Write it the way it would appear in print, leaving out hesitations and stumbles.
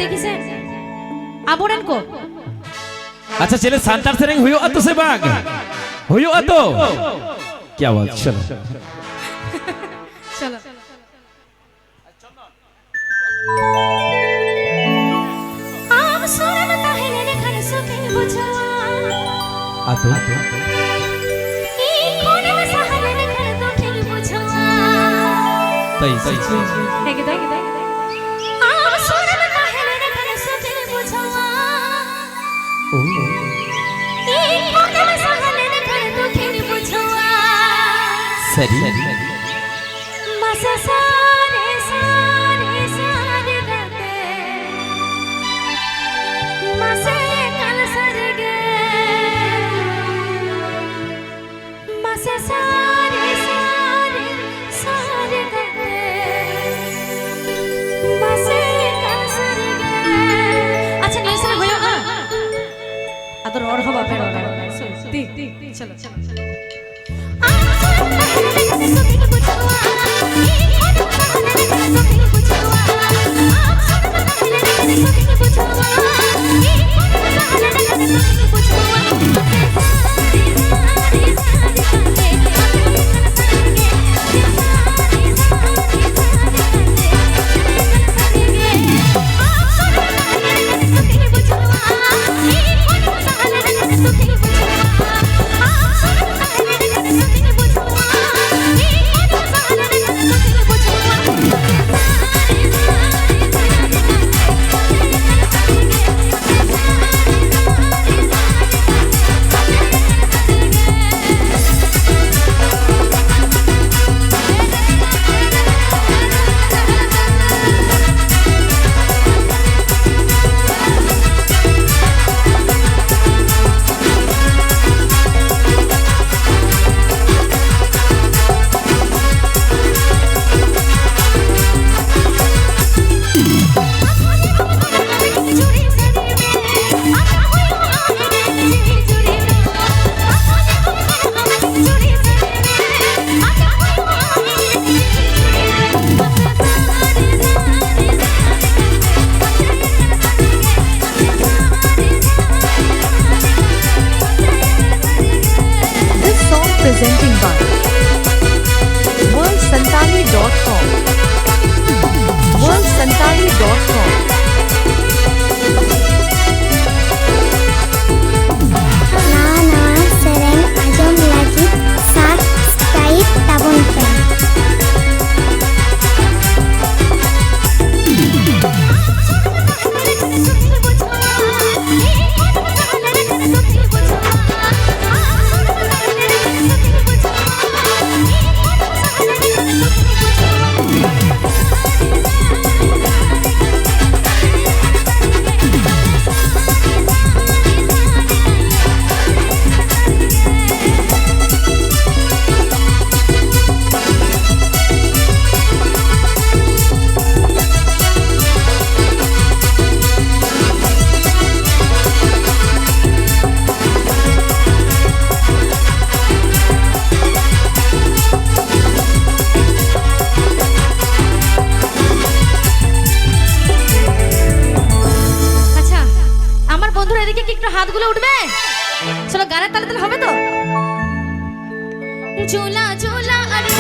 देखिसेन आबोरन को अच्छा चले सांतार सेरेंग हुयो अतो से बाग हुयो अतो क्या बात चलो चलो आम सुरन ताहेले ने खन सुके बुझवा अतो ई कोने में सहारे ने खन तो ठिल बुझवा तई देख आम सुरन ताहेले ने खन सुके बुझवा ओ ई कोने में सहारे ने खन तो ठिल बुझवा सरी मसे सारे सारे सारे गते मसे कल सरगे मसे सारे सारे सारे गते मसे कल सरगे अच्छा नहीं सुन होयो अदर और हवा पे रोड़ा ती चलो चलो Presenting by worldsantali.com worldsantali.com Nana sering ajam lagi subscribe tabun pe হাতগুলো উঠবে চলো গানের তালে তালে হবে তো ঝোলা ঝোলা আরে